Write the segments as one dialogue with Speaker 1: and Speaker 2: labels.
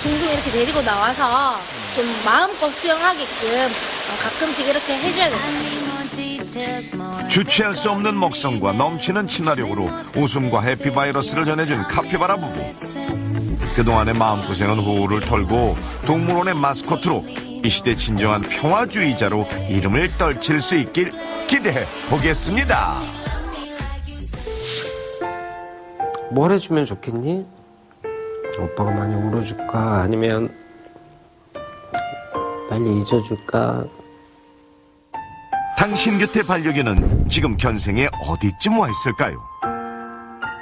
Speaker 1: 둥둥 이렇게 데리고 나와서 좀 마음껏 수영하게끔 가끔씩 이렇게 해줘야겠어요.
Speaker 2: 주체할 수 없는 먹성과 넘치는 친화력으로 웃음과 해피바이러스를 전해준 카피바라 부부. 그동안의 마음고생은 호우를 털고 동물원의 마스코트로 이 시대 진정한 평화주의자로 이름을 떨칠 수 있길 기대해 보겠습니다.
Speaker 3: 뭘 해주면 좋겠니? 오빠가 많이 울어줄까? 아니면 빨리 잊어줄까?
Speaker 2: 당신 곁의 반려견은 지금 견생에 어디쯤 와 있을까요?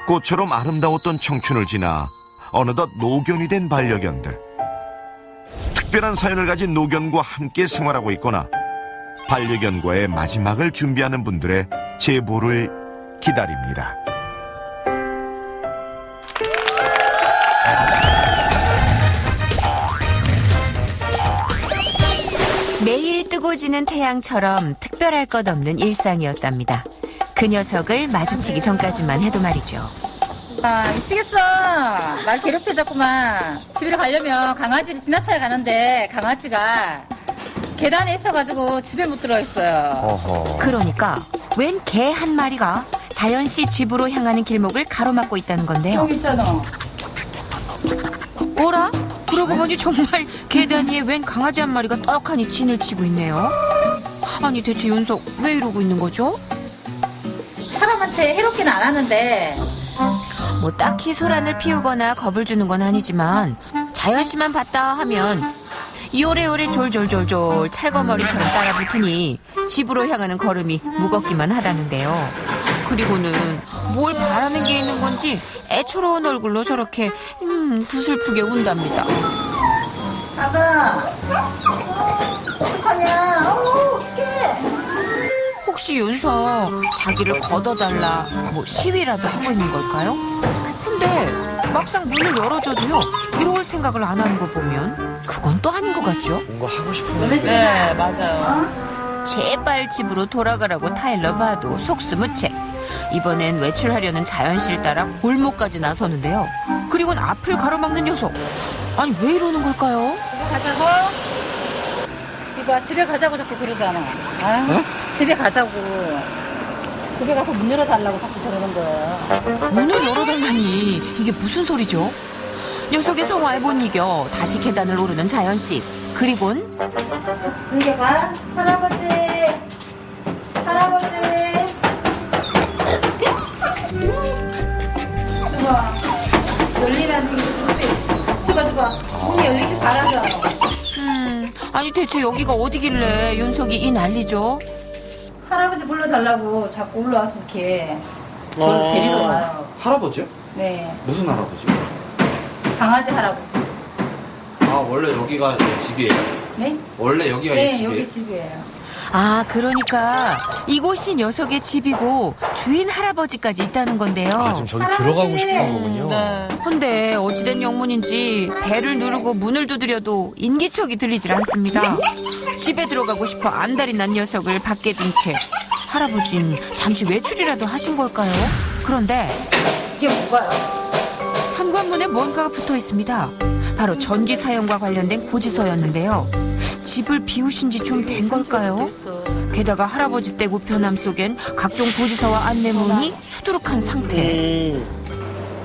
Speaker 2: 꽃처럼 아름다웠던 청춘을 지나 어느덧 노견이 된 반려견들. 특별한 사연을 가진 노견과 함께 생활하고 있거나 반려견과의 마지막을 준비하는 분들의 제보를 기다립니다.
Speaker 4: 매일 뜨고 지는 태양처럼 특별할 것 없는 일상이었답니다. 그 녀석을 마주치기 전까지만 해도 말이죠.
Speaker 5: 아, 미치겠어. 날 괴롭혀졌구만. 집에 가려면 강아지를 지나쳐야 가는데 강아지가 계단에 있어가지고 집에 못 들어있어요.
Speaker 4: 그러니까 웬 개 한 마리가 자연 씨 집으로 향하는 길목을 가로막고 있다는 건데요.
Speaker 5: 여기 있잖아.
Speaker 4: 뭐라? 그러고 보니 정말 계단 위에 웬 강아지 한 마리가 떡하니 진을 치고 있네요. 아니 대체 윤석 왜 이러고 있는 거죠?
Speaker 5: 사람한테 해롭게는 안 하는데
Speaker 4: 뭐 딱히 소란을 피우거나 겁을 주는 건 아니지만 자연 씨만 봤다 하면 요래요래 졸졸졸졸 찰거머리처럼 따라붙으니 집으로 향하는 걸음이 무겁기만 하다는데요. 그리고는 뭘 바라는 게 있는 건지 애처로운 얼굴로 저렇게 구슬프게 운답니다.
Speaker 5: 아가 어떡하냐. 어떡해.
Speaker 4: 혹시 윤석 자기를 걷어달라 뭐 시위라도 하고 있는 걸까요? 근데 막상 문을 열어줘도요 들어올 생각을 안 하는 거 보면 그건 또 아닌 것 같죠?
Speaker 3: 뭔가 하고 싶은 건데.
Speaker 5: 네, 맞아요.
Speaker 4: 제발 집으로 돌아가라고 타일러 봐도 속수무책. 이번엔 외출하려는 자연 씨를 따라 골목까지 나서는데요. 그리고는 앞을 가로막는 녀석. 아니 왜 이러는 걸까요?
Speaker 5: 가자고. 이봐, 집에 가자고 자꾸 그러잖아. 아?
Speaker 3: 어?
Speaker 5: 집에 가자고. 집에 가서 문 열어달라고 자꾸 그러는 거예요.
Speaker 4: 문을 열어달라니 이게 무슨 소리죠? 녀석의 성화에 못 이겨 다시 계단을 오르는 자연 씨. 그리곤
Speaker 5: 들게 가. 할아버지. 할아버지. 좋아. 열리라는 게 줘봐. 문이 열리기 바라죠.
Speaker 4: 아니 대체 여기가 어디길래 윤석이 이 난리죠?
Speaker 5: 할아버지 불러달라고 자꾸 올라와서 이렇게 저를 데리러 와요.
Speaker 6: 할아버지요?
Speaker 5: 네.
Speaker 6: 무슨 할아버지?
Speaker 5: 강아지 할아버지.
Speaker 6: 아 원래 여기가 집이에요?
Speaker 5: 네?
Speaker 6: 원래 여기가
Speaker 5: 네,
Speaker 6: 집이에요?
Speaker 5: 여기 집이에요.
Speaker 4: 아 그러니까 이곳이 녀석의 집이고 주인 할아버지까지 있다는 건데요.
Speaker 3: 아, 지금 저기 들어가고 싶은 거군요.
Speaker 4: 근데 어찌된 영문인지 배를 누르고 문을 두드려도 인기척이 들리질 않습니다. 집에 들어가고 싶어 안달이 난 녀석을 밖에 둔 채 할아버진 잠시 외출이라도 하신 걸까요? 그런데
Speaker 5: 이게 뭐가요?
Speaker 4: 현관문에 뭔가가 붙어 있습니다. 바로 전기 사용과 관련된 고지서였는데요. 집을 비우신 지 좀 된 걸까요? 게다가 할아버지 댁 우편함 속엔 각종 고지서와 안내문이 수두룩한 상태.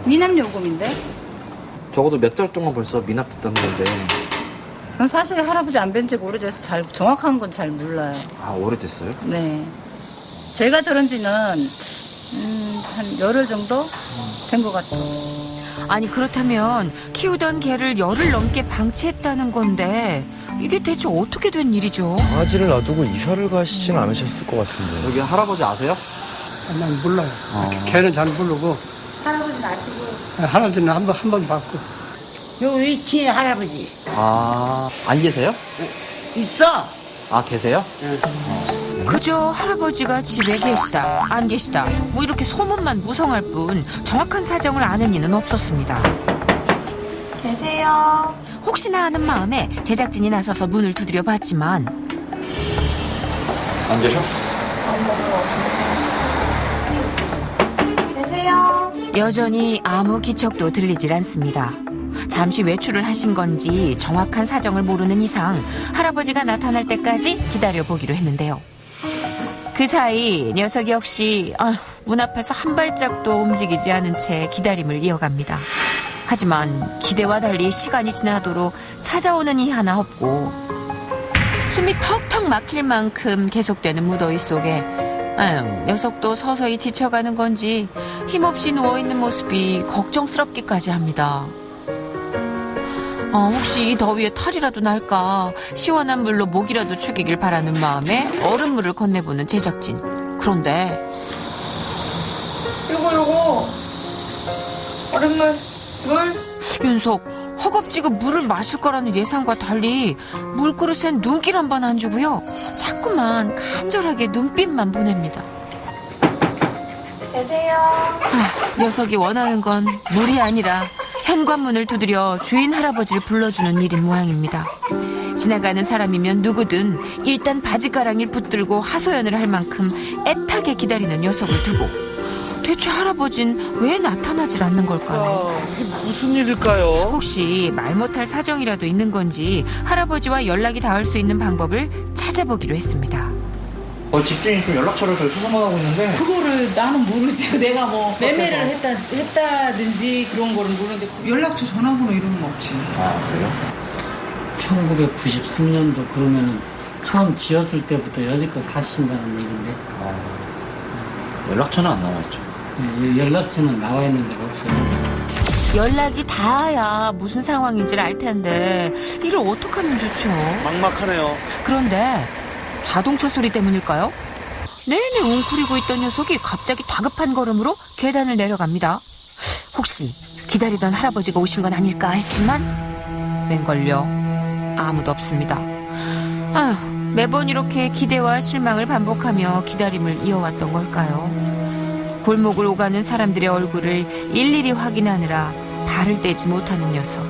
Speaker 5: 미납 요금인데?
Speaker 6: 적어도 몇 달 동안 벌써 미납됐다는 건데.
Speaker 5: 전 사실 할아버지 안 뵌 지가 오래돼서 잘 정확한 건 잘 몰라요.
Speaker 6: 아 오래됐어요?
Speaker 5: 네. 제가 저런 지는 한 열흘 정도 된 것 같아요.
Speaker 4: 아니 그렇다면 키우던 개를 열흘 넘게 방치했다는 건데 이게 대체 어떻게 된 일이죠?
Speaker 3: 강아지를 놔두고 이사를 가시진 않으셨을 것 같은데.
Speaker 6: 여기 할아버지 아세요?
Speaker 7: 난 몰라요.
Speaker 6: 어.
Speaker 7: 걔는 잘 모르고
Speaker 5: 할아버지는 아시고.
Speaker 7: 할아버지는 한 번 봤고.
Speaker 8: 여기 뒤에 할아버지
Speaker 6: 안 계세요?
Speaker 8: 있어.
Speaker 6: 아 계세요?
Speaker 4: 그저 할아버지가 집에 계시다 안 계시다 뭐 이렇게 소문만 무성할 뿐 정확한 사정을 아는 이는 없었습니다.
Speaker 5: 계세요.
Speaker 4: 혹시나 하는 마음에 제작진이 나서서 문을 두드려 봤지만
Speaker 6: 안 계셔?
Speaker 5: 계세요.
Speaker 4: 여전히 아무 기척도 들리질 않습니다. 잠시 외출을 하신 건지 정확한 사정을 모르는 이상 할아버지가 나타날 때까지 기다려보기로 했는데요. 그 사이 녀석 역시 문 앞에서 한 발짝도 움직이지 않은 채 기다림을 이어갑니다. 하지만 기대와 달리 시간이 지나도록 찾아오는 이 하나 없고 숨이 턱턱 막힐 만큼 계속되는 무더위 속에 녀석도 서서히 지쳐가는 건지 힘없이 누워있는 모습이 걱정스럽기까지 합니다. 혹시 이 더위에 탈이라도 날까 시원한 물로 목이라도 죽이길 바라는 마음에 얼음물을 건네보는 제작진. 그런데
Speaker 9: 요거 얼음물
Speaker 4: 윤석 허겁지겁 물을 마실 거라는 예상과 달리 물그릇엔 눈길 한 번 안 주고요. 자꾸만 간절하게 눈빛만 보냅니다. 녀석이 원하는 건 물이 아니라 현관문을 두드려 주인 할아버지를 불러주는 일인 모양입니다. 지나가는 사람이면 누구든 일단 바지가랑이를 붙들고 하소연을 할 만큼 애타게 기다리는 녀석을 두고 대체 할아버진 왜 나타나질 않는 걸까요?
Speaker 3: 이게 무슨 일일까요?
Speaker 4: 혹시 말 못할 사정이라도 있는 건지 할아버지와 연락이 닿을 수 있는 방법을 찾아보기로 했습니다.
Speaker 6: 집주인이 좀 연락처를 저희 수소문하고 있는데
Speaker 10: 그거를 나는 모르지. 내가 뭐 매매를 했다든지 그런 거는 모르는데 연락처 전화번호 이런 거 없지.
Speaker 6: 그래요?
Speaker 11: 1993년도 그러면은 처음 지었을 때부터 여지껏 사신다는 얘기인데
Speaker 6: 연락처는 안 나와있죠.
Speaker 11: 네, 연락처는 나와 있는 데가 없어요.
Speaker 4: 연락이 닿아야 무슨 상황인지를 알 텐데 이를 어떻게 하면 좋죠?
Speaker 3: 막막하네요.
Speaker 4: 그런데 자동차 소리 때문일까요? 내내 웅크리고 있던 녀석이 갑자기 다급한 걸음으로 계단을 내려갑니다. 혹시 기다리던 할아버지가 오신 건 아닐까 했지만 웬걸요 아무도 없습니다. 매번 이렇게 기대와 실망을 반복하며 기다림을 이어왔던 걸까요? 골목을 오가는 사람들의 얼굴을 일일이 확인하느라 발을 떼지 못하는 녀석.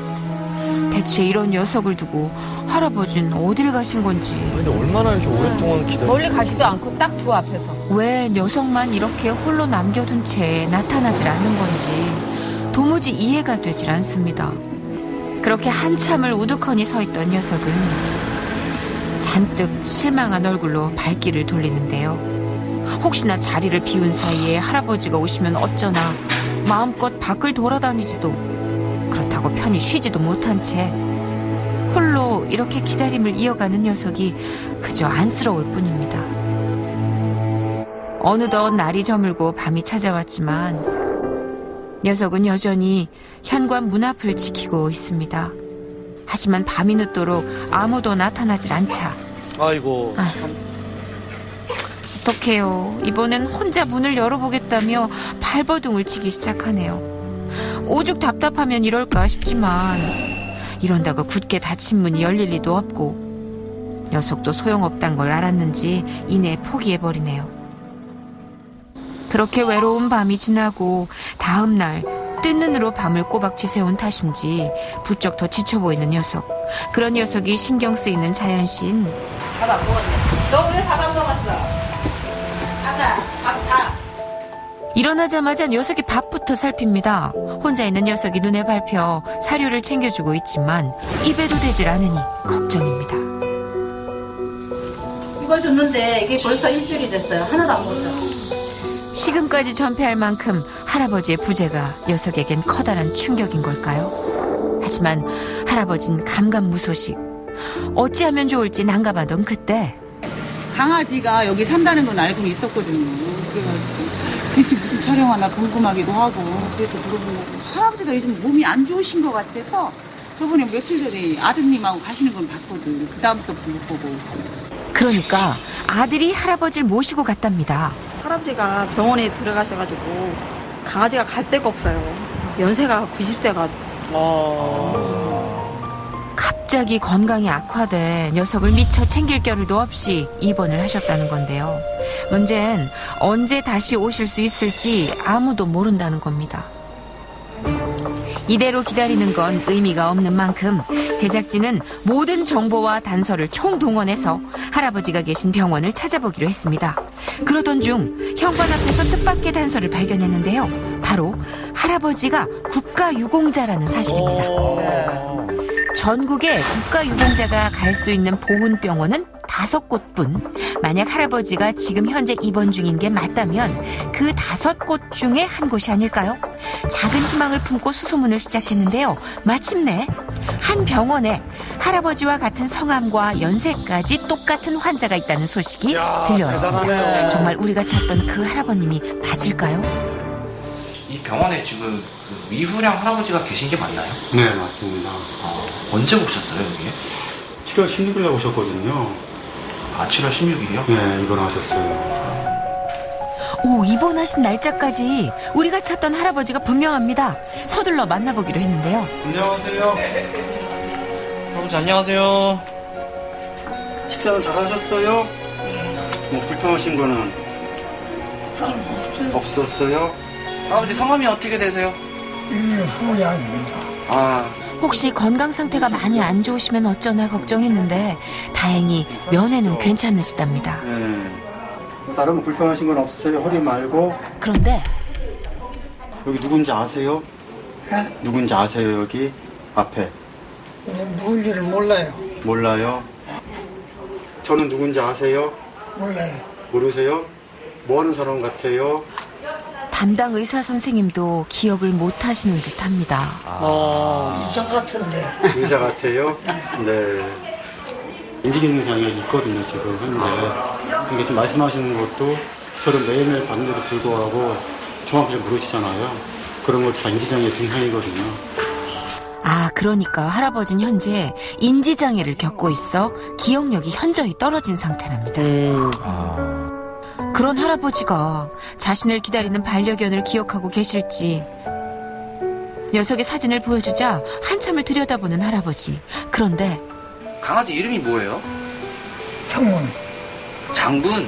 Speaker 4: 대체 이런 녀석을 두고 할아버지는 어딜 가신 건지.
Speaker 3: 근데 얼마나 이렇게 오랫동안 기다려?
Speaker 10: 멀리 가지도 않고 딱 주 앞에서.
Speaker 4: 왜 녀석만 이렇게 홀로 남겨둔 채 나타나질 않는 건지 도무지 이해가 되질 않습니다. 그렇게 한참을 우두커니 서 있던 녀석은 잔뜩 실망한 얼굴로 발길을 돌리는데요. 혹시나 자리를 비운 사이에 할아버지가 오시면 어쩌나 마음껏 밖을 돌아다니지도 그렇다고 편히 쉬지도 못한 채 홀로 이렇게 기다림을 이어가는 녀석이 그저 안쓰러울 뿐입니다. 어느덧 날이 저물고 밤이 찾아왔지만 녀석은 여전히 현관 문 앞을 지키고 있습니다. 하지만 밤이 늦도록 아무도 나타나질 않자
Speaker 3: 아이고.
Speaker 4: 어떡해요. 이번엔 혼자 문을 열어보겠다며 발버둥을 치기 시작하네요. 오죽 답답하면 이럴까 싶지만 이런다고 굳게 닫힌 문이 열릴 리도 없고 녀석도 소용없단 걸 알았는지 이내 포기해버리네요. 그렇게 외로운 밤이 지나고 다음 날 뜬 눈으로 밤을 꼬박 지새운 탓인지 부쩍 더 지쳐 보이는 녀석. 그런 녀석이 신경 쓰이는 자연신.
Speaker 10: 밥 안 먹었네. 너 왜 밥 안 먹었어? 아까 밥.
Speaker 4: 일어나자마자 녀석이 밥부터 살핍니다. 혼자 있는 녀석이 눈에 밟혀 사료를 챙겨주고 있지만 입에도 대질 않으니 걱정입니다.
Speaker 5: 이걸 줬는데 이게 벌써 일주일이 됐어요. 하나도 안 먹었죠.
Speaker 4: 식음까지 전폐할 만큼 할아버지의 부재가 녀석에겐 커다란 충격인 걸까요? 하지만 할아버진 감감무소식. 어찌하면 좋을지 난감하던 그때
Speaker 10: 강아지가 여기 산다는 건 알고 있었거든요. 그래가지고 대체 무슨 촬영하나 궁금하기도 하고 그래서 물어보고 할아버지가 요즘 몸이 안 좋으신 것 같아서 저번에 며칠 전에 아드님하고 가시는 건 봤거든. 그 다음서부터 못 보고.
Speaker 4: 그러니까 아들이 할아버지를 모시고 갔답니다.
Speaker 12: 할아버지가 병원에 들어가셔가지고 강아지가 갈 데가 없어요. 연세가 90세가.
Speaker 4: 갑자기 건강이 악화돼 녀석을 미처 챙길 겨를도 없이 입원을 하셨다는 건데요. 문제는 언제 다시 오실 수 있을지 아무도 모른다는 겁니다. 이대로 기다리는 건 의미가 없는 만큼 제작진은 모든 정보와 단서를 총동원해서 할아버지가 계신 병원을 찾아보기로 했습니다. 그러던 중 현관 앞에서 뜻밖의 단서를 발견했는데요. 바로 할아버지가 국가유공자라는 사실입니다. 전국에 국가유공자가 갈 수 있는 보훈병원은 5곳뿐. 만약 할아버지가 지금 현재 입원 중인 게 맞다면 그 5곳 중에 한 곳이 아닐까요? 작은 희망을 품고 수소문을 시작했는데요. 마침내 한 병원에 할아버지와 같은 성함과 연세까지 똑같은 환자가 있다는 소식이 들려왔습니다.
Speaker 3: 대단하네.
Speaker 4: 정말 우리가 찾던 그 할아버님이 맞을까요?
Speaker 6: 이 병원에 지금 그 위후량 할아버지가 계신 게 맞나요?
Speaker 13: 네, 맞습니다.
Speaker 6: 언제 오셨어요, 여기에?
Speaker 13: 7월 16일에 오셨거든요.
Speaker 6: 아, 7월 16일이요?
Speaker 13: 네, 입원하셨어요.
Speaker 4: 오, 입원하신 날짜까지 우리가 찾던 할아버지가 분명합니다. 서둘러 만나보기로 했는데요.
Speaker 13: 안녕하세요.
Speaker 6: 할아버지, 안녕하세요.
Speaker 13: 식사는 잘 하셨어요? 뭐 불편하신 거는 없었어요?
Speaker 6: 할아버지, 성함이 어떻게 되세요?
Speaker 8: 후양입니다.
Speaker 6: 아,
Speaker 4: 혹시 건강 상태가 많이 안 좋으시면 어쩌나 걱정했는데 다행히 면회는 괜찮으시답니다.
Speaker 13: 네. 다른 뭐 불편하신 건 없으세요? 허리 말고.
Speaker 4: 그런데
Speaker 13: 여기 누군지 아세요?
Speaker 8: 네?
Speaker 13: 누군지 아세요, 여기? 앞에.
Speaker 8: 누군지를 몰라요.
Speaker 13: 몰라요? 저는 누군지 아세요?
Speaker 8: 몰라요.
Speaker 13: 모르세요? 뭐 하는 사람 같아요?
Speaker 4: 담당 의사 선생님도 기억을 못 하시는 듯합니다.
Speaker 8: 이상 같은데.
Speaker 13: 의사 같아요? 네. 인지기능 장애가 있거든요, 지금 현재. 그러니까 지금 말씀하시는 것도 저를 매일매일 봤는데도 불구하고 정확히 모르시잖아요. 그런 거 다 인지장애 증상이거든요.
Speaker 4: 아, 그러니까 할아버지는 현재 인지장애를 겪고 있어 기억력이 현저히 떨어진 상태랍니다. 그런 할아버지가 자신을 기다리는 반려견을 기억하고 계실지 녀석의 사진을 보여주자 한참을 들여다보는 할아버지. 그런데
Speaker 6: 강아지 이름이 뭐예요?
Speaker 8: 창문.
Speaker 6: 장군?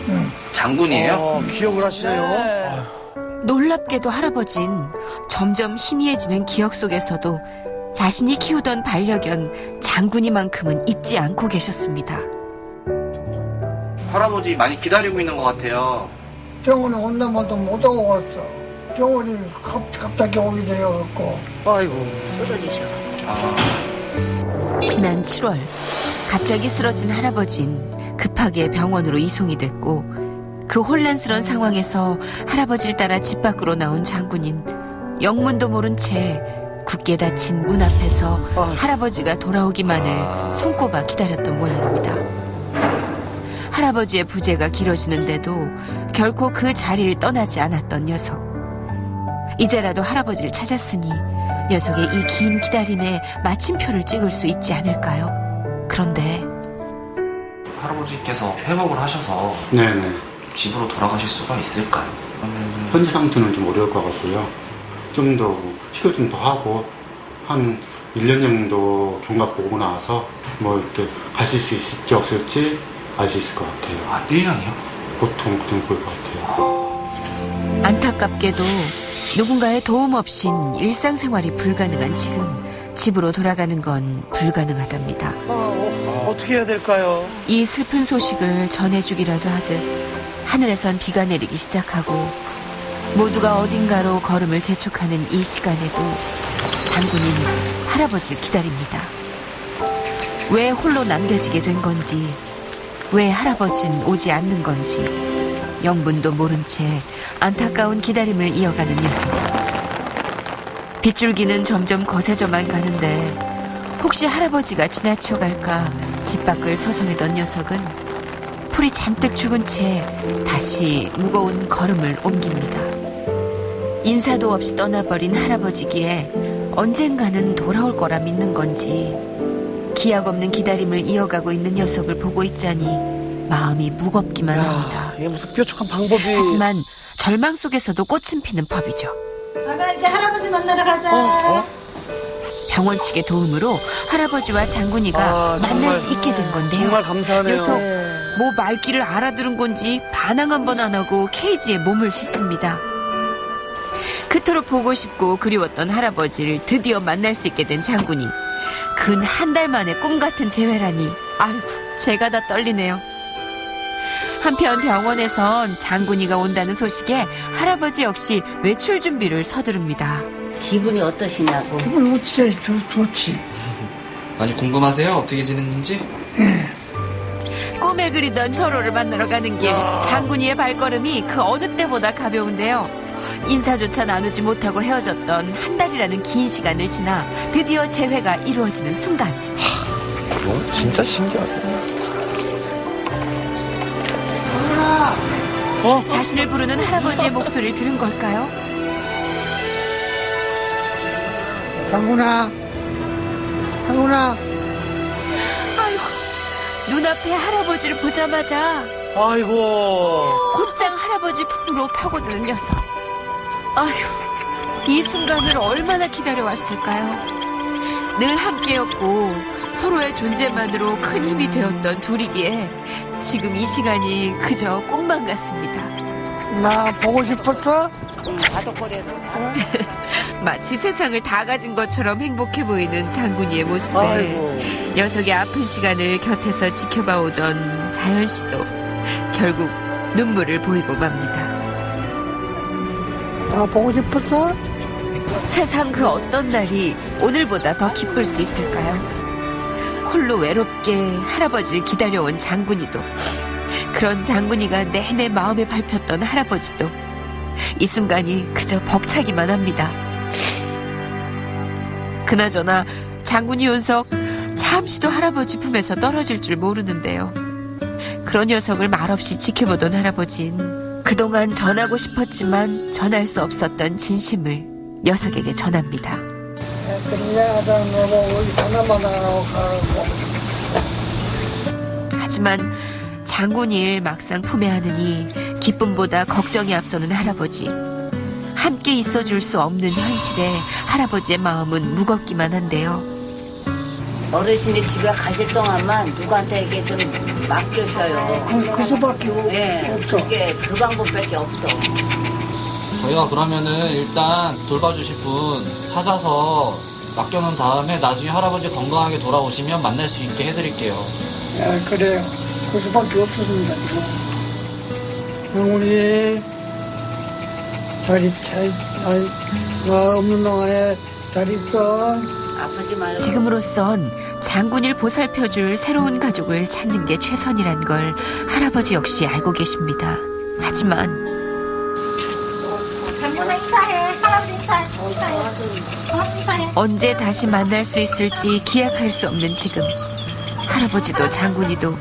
Speaker 6: 장군이에요?
Speaker 3: 기억을 하시네요.
Speaker 4: 놀랍게도 할아버진 점점 희미해지는 기억 속에서도 자신이 키우던 반려견 장군이만큼은 잊지 않고 계셨습니다.
Speaker 6: 할아버지 많이 기다리고 있는 것 같아요.
Speaker 8: 병원에 온다마도 못 오고 갔어. 병원이 갑자기 오게 되어갖고.
Speaker 3: 아이고.
Speaker 4: 쓰러지셔.
Speaker 6: 아,
Speaker 4: 지난 7월 갑자기 쓰러진 할아버진 급하게 병원으로 이송이 됐고 그 혼란스러운 상황에서 할아버지를 따라 집 밖으로 나온 장군인 영문도 모른 채 굳게 닫힌 문 앞에서 할아버지가 돌아오기만을 손꼽아 기다렸던 모양입니다. 할아버지의 부재가 길어지는데도 결코 그 자리를 떠나지 않았던 녀석. 이제라도 할아버지를 찾았으니 녀석의 이 긴 기다림에 마침표를 찍을 수 있지 않을까요? 그런데
Speaker 6: 할아버지께서 회복을 하셔서
Speaker 13: 네네.
Speaker 6: 집으로 돌아가실 수가 있을까요?
Speaker 13: 현재 상태는 좀 어려울 것 같고요. 좀 더 치료 좀 더 하고 한 1년 정도 경과 보고 나서 뭐 이렇게 가실 수 있을지 없을지 알 수 있을 것 같아요.
Speaker 6: 아, 1년이요?
Speaker 13: 보통 그 정도 볼 것 같아요.
Speaker 4: 안타깝게도 누군가의 도움 없인 일상생활이 불가능한 지금 집으로 돌아가는 건 불가능하답니다.
Speaker 3: 어떻게 해야 될까요?
Speaker 4: 이 슬픈 소식을 전해주기라도 하듯 하늘에선 비가 내리기 시작하고 모두가 어딘가로 걸음을 재촉하는 이 시간에도 장군인 할아버지를 기다립니다. 왜 홀로 남겨지게 된 건지, 왜 할아버지는 오지 않는 건지 영분도 모른 채 안타까운 기다림을 이어가는 녀석. 빗줄기는 점점 거세져만 가는데 혹시 할아버지가 지나쳐갈까 집 밖을 서성이던 녀석은 풀이 잔뜩 죽은 채 다시 무거운 걸음을 옮깁니다. 인사도 없이 떠나버린 할아버지기에 언젠가는 돌아올 거라 믿는 건지 기약 없는 기다림을 이어가고 있는 녀석을 보고 있자니 마음이 무겁기만 합니다.
Speaker 3: 이게 무슨 뾰족한 방법이.
Speaker 4: 하지만 절망 속에서도 꽃은 피는 법이죠.
Speaker 1: 아가 이제 할아버지 만나러 가자.
Speaker 4: 병원 측의 도움으로 할아버지와 장군이가 만날 수 있게 된 건데요.
Speaker 3: 정말 감사하네요.
Speaker 4: 녀석 뭐 말귀를 알아들은 건지 반항 한 번 안 하고 케이지에 몸을 싣습니다. 그토록 보고 싶고 그리웠던 할아버지를 드디어 만날 수 있게 된 장군이 근 한 달 만에 꿈 같은 재회라니 아이고 제가 다 떨리네요. 한편 병원에선 장군이가 온다는 소식에 할아버지 역시 외출 준비를 서두릅니다.
Speaker 14: 기분이 어떠시냐고.
Speaker 8: 기분이 진짜 좋지.
Speaker 6: 많이 궁금하세요? 어떻게 지냈는지?
Speaker 4: 꿈에 그리던 서로를 만나러 가는 길, 장군이의 발걸음이 그 어느 때보다 가벼운데요. 인사조차 나누지 못하고 헤어졌던 한 달이라는 긴 시간을 지나 드디어 재회가 이루어지는 순간.
Speaker 3: 진짜 신기하다.
Speaker 4: 자신을 부르는 할아버지의 목소리를 들은 걸까요?
Speaker 8: 장군아, 장군아.
Speaker 4: 아이고, 눈앞에 할아버지를 보자마자
Speaker 3: 아이고.
Speaker 4: 곧장 할아버지 품으로 파고드는 녀석. 아휴, 이 순간을 얼마나 기다려왔을까요? 늘 함께였고 서로의 존재만으로 큰 힘이 되었던 둘이기에 지금 이 시간이 그저 꿈만 같습니다.
Speaker 8: 나 보고 싶었어?
Speaker 14: 바둑거리에서.
Speaker 4: 마치 세상을 다 가진 것처럼 행복해 보이는 장군이의 모습에
Speaker 3: 아이고.
Speaker 4: 녀석의 아픈 시간을 곁에서 지켜봐오던 자연 씨도 결국 눈물을 보이고 맙니다.
Speaker 8: 나 보고 싶었어?
Speaker 4: 세상 그 어떤 날이 오늘보다 더 기쁠 수 있을까요? 홀로 외롭게 할아버지를 기다려온 장군이도, 그런 장군이가 내내 마음에 밟혔던 할아버지도 이 순간이 그저 벅차기만 합니다. 그나저나 장군이 온석 잠시도 할아버지 품에서 떨어질 줄 모르는데요. 그런 녀석을 말없이 지켜보던 할아버지는 그동안 전하고 싶었지만 전할 수 없었던 진심을 녀석에게 전합니다.
Speaker 8: 내가 너무 우리 하나만 하라고 가라고.
Speaker 4: 하지만 장군이를 막상 품에 안으니 기쁨보다 걱정이 앞서는 할아버지. 함께 있어줄 수 없는 현실에 할아버지의 마음은 무겁기만 한데요.
Speaker 14: 어르신이 집에 가실 동안만 누구한테 이게 좀 맡겨셔요.
Speaker 8: 그 수밖에 없어.
Speaker 14: 그게 그 방법밖에 없어.
Speaker 6: 저희가 그러면은 일단 돌봐주실 분 찾아서 맡겨놓은 다음에 나중에 할아버지 건강하게 돌아오시면 만날 수 있게 해드릴게요.
Speaker 8: 그래요. 그 수밖에 없었습니다. 영훈이 나 없는 동안에 잘 있어.
Speaker 14: 아프지 말고.
Speaker 4: 지금으로선 장군이를 보살펴줄 새로운 가족을 찾는 게 최선이란 걸 할아버지 역시 알고 계십니다. 하지만
Speaker 1: 장군아 인사해. 할아버지 인사해. 인사해.
Speaker 4: 언제 다시 만날 수 있을지 기약할 수 없는 지금, 할아버지도 장군이도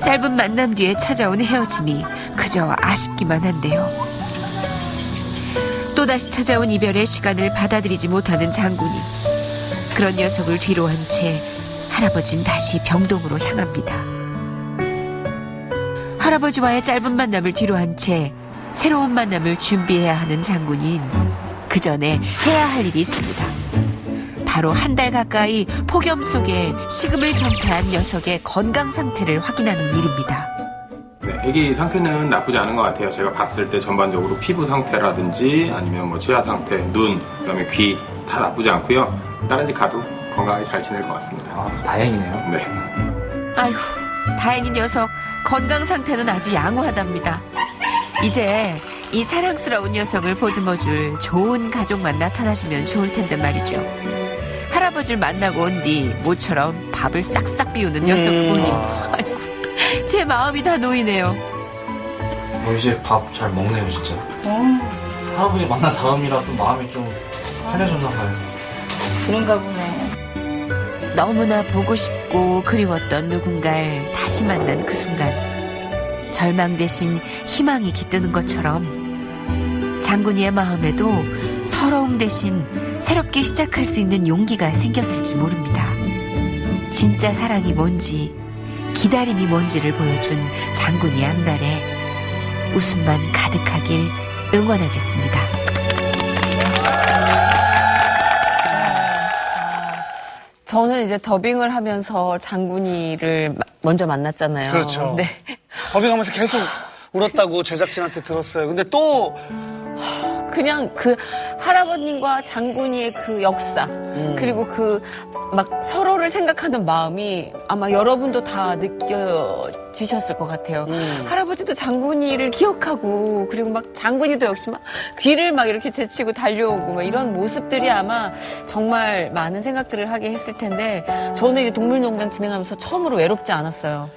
Speaker 4: 짧은 만남 뒤에 찾아온 헤어짐이 그저 아쉽기만 한데요. 또다시 찾아온 이별의 시간을 받아들이지 못하는 장군이, 그런 녀석을 뒤로 한 채 할아버지는 다시 병동으로 향합니다. 할아버지와의 짧은 만남을 뒤로 한 채 새로운 만남을 준비해야 하는 장군인, 그 전에 해야 할 일이 있습니다. 바로 한 달 가까이 폭염 속에 식음을 전폐한 녀석의 건강 상태를 확인하는 일입니다.
Speaker 15: 네, 아기 상태는 나쁘지 않은 것 같아요. 제가 봤을 때 전반적으로 피부 상태라든지 아니면 뭐 치아 상태, 눈, 그다음에 귀 다 나쁘지 않고요. 다른 집 가도 건강하게 잘 지낼 것 같습니다.
Speaker 6: 다행이네요.
Speaker 15: 네.
Speaker 4: 아휴, 다행인 녀석 건강 상태는 아주 양호하답니다. 이제 이 사랑스러운 녀석을 보듬어줄 좋은 가족만 나타나주면 좋을 텐데 말이죠. 할아버지를 만나고 온 뒤 모처럼 밥을 싹싹 비우는 녀석 보니 아이고, 제 마음이 다 놓이네요.
Speaker 6: 이제 밥 잘 먹네요, 진짜. 할아버지 만난 다음이라도 마음이 좀 편해졌나 봐요.
Speaker 5: 그런가 보네.
Speaker 4: 너무나 보고 싶고 그리웠던 누군가를 다시 만난 그 순간, 절망 대신 희망이 깃드는 것처럼 장군이의 마음에도 서러움 대신 새롭게 시작할 수 있는 용기가 생겼을지 모릅니다. 진짜 사랑이 뭔지, 기다림이 뭔지를 보여준 장군이의 앞날에 웃음만 가득하길 응원하겠습니다.
Speaker 16: 저는 이제 더빙을 하면서 장군이를 먼저 만났잖아요.
Speaker 3: 그렇죠.
Speaker 16: 네.
Speaker 3: 더빙하면서 계속 울었다고 제작진한테 들었어요. 근데 또
Speaker 16: 그냥 그 할아버님과 장군이의 그 역사, 그리고 그 막 서로를 생각하는 마음이 아마 여러분도 다 느껴지셨을 것 같아요. 할아버지도 장군이를 기억하고, 그리고 막 장군이도 역시 막 귀를 막 이렇게 제치고 달려오고 막 이런 모습들이 아마 정말 많은 생각들을 하게 했을 텐데, 저는 이 동물농장 진행하면서 처음으로 외롭지 않았어요.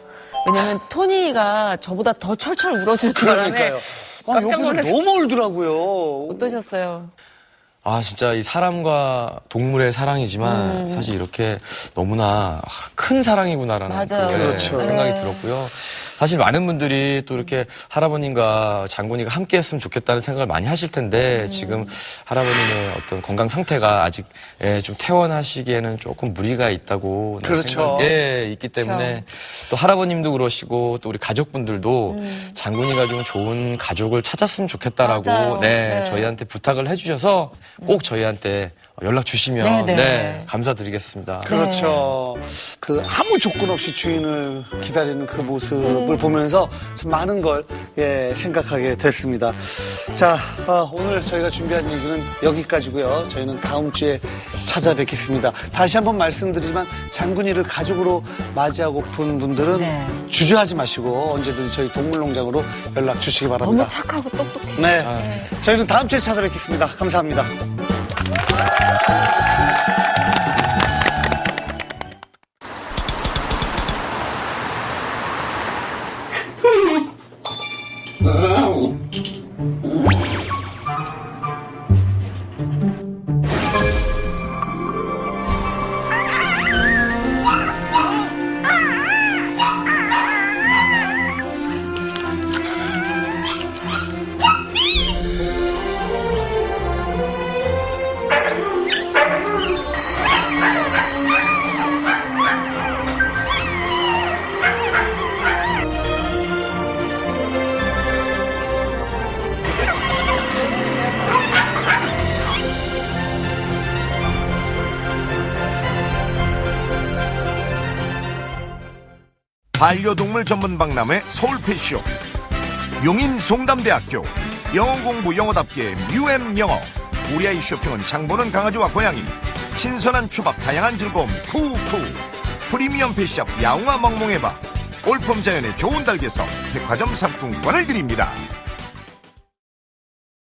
Speaker 16: 왜냐면 토니가 저보다 더 철철 울어주는 바람에 깜짝 놀랐어요.
Speaker 3: 너무 울더라고요.
Speaker 16: 어떠셨어요?
Speaker 3: 아, 진짜 이 사람과 동물의 사랑이지만 사실 이렇게 너무나 큰 사랑이구나라는
Speaker 16: 맞아요.
Speaker 3: 그렇죠. 생각이 들었고요. 사실 많은 분들이 또 이렇게 할아버님과 장군이가 함께 했으면 좋겠다는 생각을 많이 하실 텐데 지금 할아버님의 어떤 건강 상태가 아직 좀 퇴원하시기에는 조금 무리가 있다고
Speaker 17: 그렇죠.
Speaker 3: 생각이 있기 때문에 또 할아버님도 그러시고 또 우리 가족분들도 장군이가 좀 좋은 가족을 찾았으면 좋겠다라고 저희한테 부탁을 해주셔서 꼭 저희한테 연락 주시면 감사드리겠습니다.
Speaker 17: 그렇죠. 그 아무 조건 없이 주인을 기다리는 그 모습을 보면서 참 많은 걸 생각하게 됐습니다. 자, 오늘 저희가 준비한 얘기는 여기까지고요. 저희는 다음 주에 찾아뵙겠습니다. 다시 한번 말씀드리지만 장군이를 가족으로 맞이하고픈 분들은 주저하지 마시고 언제든지 저희 동물농장으로 연락 주시기 바랍니다.
Speaker 16: 너무 착하고 똑똑해요.
Speaker 17: 네. 저희는 다음 주에 찾아뵙겠습니다. 감사합니다.
Speaker 2: 반려동물 전문 박람회 서울패쇼, 용인 송담대학교, 영어공부 영어답게 뮤엠영어, 우리 아이 쇼핑은 장보는 강아지와 고양이, 신선한 초밥 다양한 즐거움 쿠쿠, 프리미엄 펫샵 야옹아 멍멍해봐, 올폼 자연의 좋은 달개서 백화점 상품권을 드립니다.